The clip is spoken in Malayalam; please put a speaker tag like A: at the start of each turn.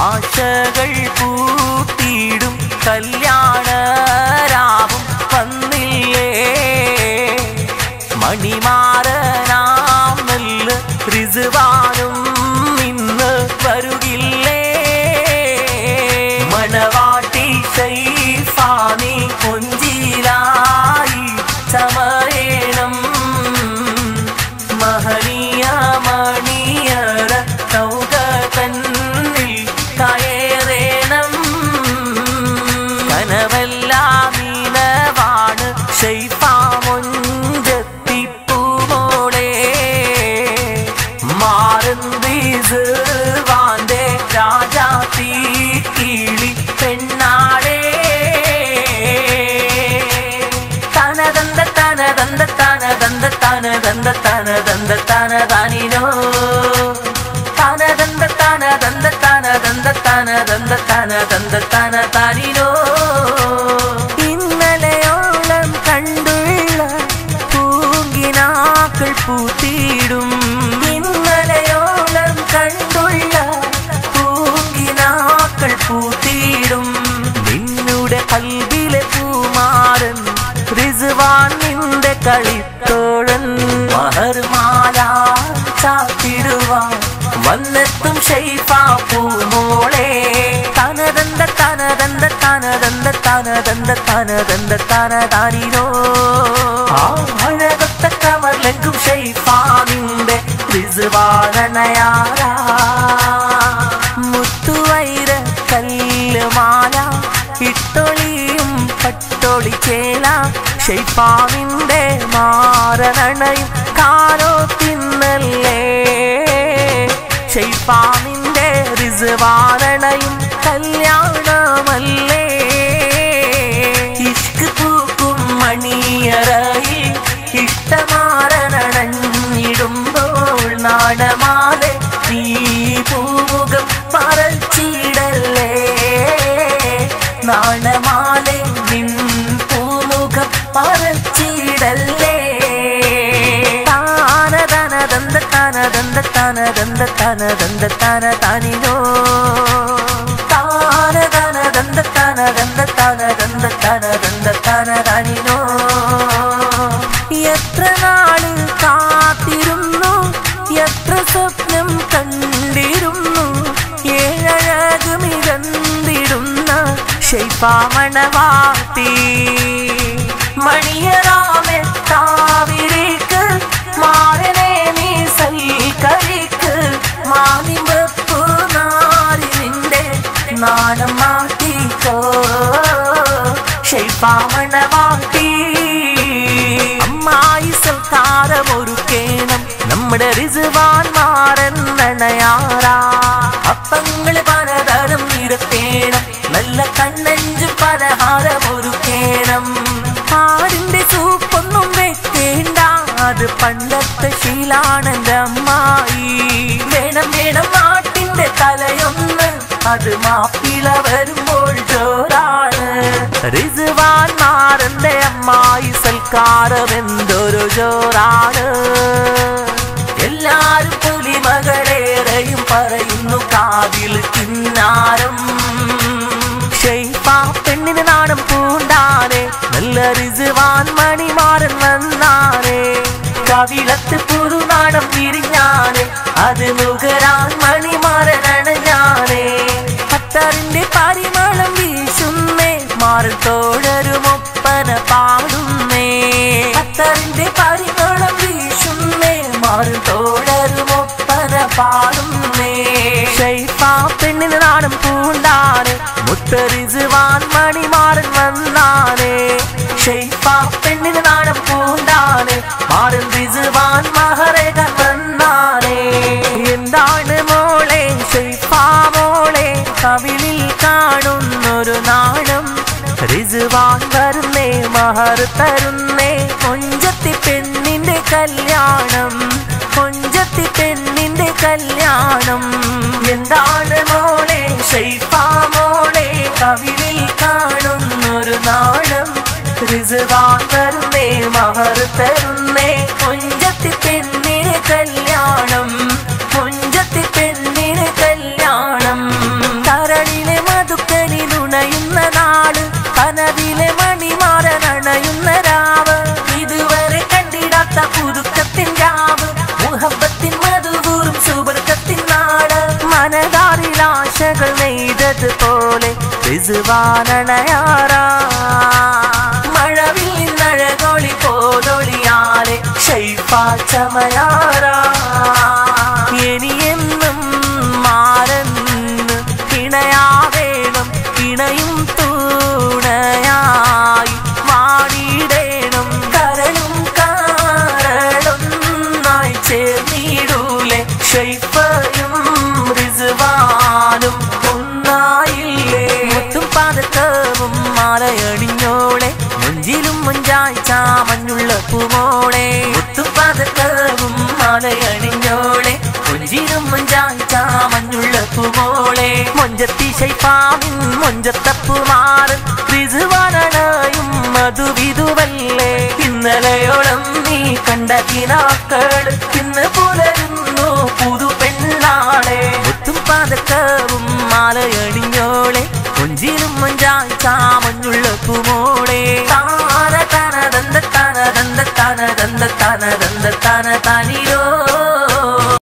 A: ആശകൾ പൂത്തിടും കല്യാണരാവും വന്നില്ലേ മണിമാരനാം നല്ല റിസ്വാനും ഇന്ന് വരുകില്ലേ മണവാട്ടി ശൈഫാനി കൊഞ്ചിലായി ചമയേണം മഹനീയ മണിയറ നൗക തന്നിൽ കയറേണം കനവെല്ലാം നീനവാണ് ശൈഫാ മൊഞ്ചത്തിപ്പൂമോളെ മാറുന്നീസുവാന്റെ രാജാത്തി കിളി പെണ്ണാളെ തനദന്ത തനദന്ത തനദന്ത തനദന്ത തനദന്ത തനദാനിനോ തനദന്ത തനദന്ത തനദന്ത തനദന്ത തനദന്ത തനദാനിനോ ഇന്നലെയോളം കണ്ടുള്ള പൂങ്കിനാക്കൾ പൂത്തിടും ഇന്നലെയോളം കണ്ടുള്ള പൂങ്കിനാക്കൾ പൂത്തിടും നിന്നുടെ കൽബിലെ പൂമാരൻ റിസ്വാൻ നിന്റെ കളിത്തോഴൻ മഹർമാല ചാത്തിടുവാൻ വന്നെത്തും ശൈഫാ പൂമോളെ തനദന്ത തനദന്ത തനദന്ത തനദന്ത തനദന്ത തനദാനിനോ അഴകൊത്ത കമർലെങ്കും ശൈഫാ നിന്റെ റിസ്വാനയാരാ മുത്തുവൈര കല്ലുമാല ഇട്ടൊളിയും പട്ടൊളി ചേല ശൈഫാനിന്റെ മാരനണയും കാരോ തിന്നല്ലേ ശൈഫാനിന്റെ റിസ്വാനണയും കല്യാണമല്ലേ ഇഷ്ക് പൂക്കും മണിയറയിൽ ഇഷ്ടമാരനണഞ്ഞിടുമ്പോൾ നാണമാതെ നീ പൂമുഖം മറച്ചിടല്ലേ നാണമാലെ നിൻ പൂമുഖം മറച്ചിടല്ലേ താനദനദന്ത തനദന്ത തനദന്ത തനദന്ത തനദാനിനോ താനദനദന്ത തനദന്ത തനദന്ത തനദന്ത തനദാനിനോ എത്ര നാളിൽ കാത്തിരുന്നു എത്ര സ്വപ്നം കണ്ടിരുന്നു ഏഴഴകു മികന്നിടുന്ന ശൈഫാ മണവാട്ടി മണിയറാമെത്താവിരിക്ക് മാരനെ നീ സൽക്കരിക്ക് മാനിമ്പപ്പൂ നാരിനിന്റെ നാണം മാറ്റിക്കോ ശൈഫാ മണവാട്ടി അമ്മായി സൽക്കാരമൊരുക്കേണം നമ്മുടെ റിസ്വാൻ മാറന്നണയാറാ അപ്പങ്ങള് പലതരം നിരത്തേണം നല്ല കണ്ണഞ്ചു പലഹാരമൊരുക്കേണം ആടിന്റെ സൂപ്പൊന്നും വെക്കേണ്ട അത് പണ്ടത്തെ ശീലാണെന്റെ അമ്മായി വേണം വേണം നാട്ടിന്റെ തലയൊന്ന് അത് മാപ്പിള വരുമ്പോൾ ജോറാണ് റിസ്വാൻ മാറന്റെ അമ്മായി സൽക്കാരം എന്തൊരു ജോറാണ് എല്ലാരും പുലിമകളേറെയും പറയുന്നു കാതിൽ കിന്നാരം ശൈഫാ പെണ്ണിന് നാണം പൂണ്ടാനെ നല്ല റിസ്വാൻ മണിമാരൻ വന്നാനെ കവിളത്ത് പുതുനാണം വിരിഞ്ഞാനെ അത് നുകരാൻ മണിമാരൻ അണഞ്ഞാനെ അത്തറിന്റെ പരിമളം വീശുന്നേ മാറിൽ തോഴരുമൊപ്പന പാടുന്നേ അത്തറിന്റെ പരിമളം വീശുന്നേ മാറിൽ തോഴരുമൊപ്പന പാടുന്നേ ശൈഫാ പെണ്ണിന് നാണം പൂണ്ടാനെ മുത്ത റിസ്വാൻ മണിമാരൻ വന്നാനെ ശൈഫാ പെണ്ണിന് നാണം പൂണ്ടാനെ മാറിൽ റിസ്വാൻ മഹറേഖൻ വന്നാനെ എന്താണ് മോളെ ശൈഫാ മോളെ കവിളിൽ കാണുന്നൊരു നാണം റിസ്വാൻ വരുന്നേ മഹർ തരുന്നേ കൊഞ്ചത്തി പെണ്ണിന്റെ കല്യാണം കൊഞ്ചത്തി പെണ്ണിന്റെ കല്യാണം എന്താണ് മോളെ ശൈഫാ മോളെ കവിളിൽ കാണുന്നൊരു നാണം റിസ്വാൻ വരുന്നേ മഹർ തരുന്നേ കൊഞ്ചത്തി പെണ്ണിന് കല്യാണം കൊഞ്ചത്തി പെണ്ണിന് കല്യാണം റിസ്വാനണയാറാ മഴവിൽ നഴകൊളി പോലൊളിയാലെ ഷൈഫാ ചമയാറാ ഇനിയെന്നും മാറന്ന് ഇണയാവേണം ഇണയും തൂണയായി മാടിയിടേണം കരളും കാരളൊന്നായി ചേർന്നിടൂലെ ഷൈഫയും റിസ്വാനും ഒന്നായില്ലേ മുത്തും പാദക്കവും മാലയണിഞ്ഞോളെ മുഞ്ചിലും മുഞ്ചായി ചാമഞ്ഞുള്ള പൂമോളെ മുത്തും പാദക്കവും മാലയണിഞ്ഞോളെ മുഞ്ചിലും മുഞ്ചായി ചാമഞ്ഞുള്ള പൂമോളെ മൊഞ്ചത്തി ഷൈഫാവിൻ മൊഞ്ചത്തപ്പുമാറും റിസ്വാനണയും മധുവിധുവല്ലേ ഇന്നലെയോളം നീ കണ്ട കിനാക്കൾ ഇന്ന് പുലരുന്നു പുതു പെണ്ണാളെ മുത്തും പാദക്കവും മാലയണിഞ്ഞോളെ കൊഞ്ചിലും മഞ്ചായി ചാമഞ്ഞുള്ള പൂമോളെ താന തന ദന്ത തന ദന്ത തന ദന്ത തന ദന്ത തന തനിരോ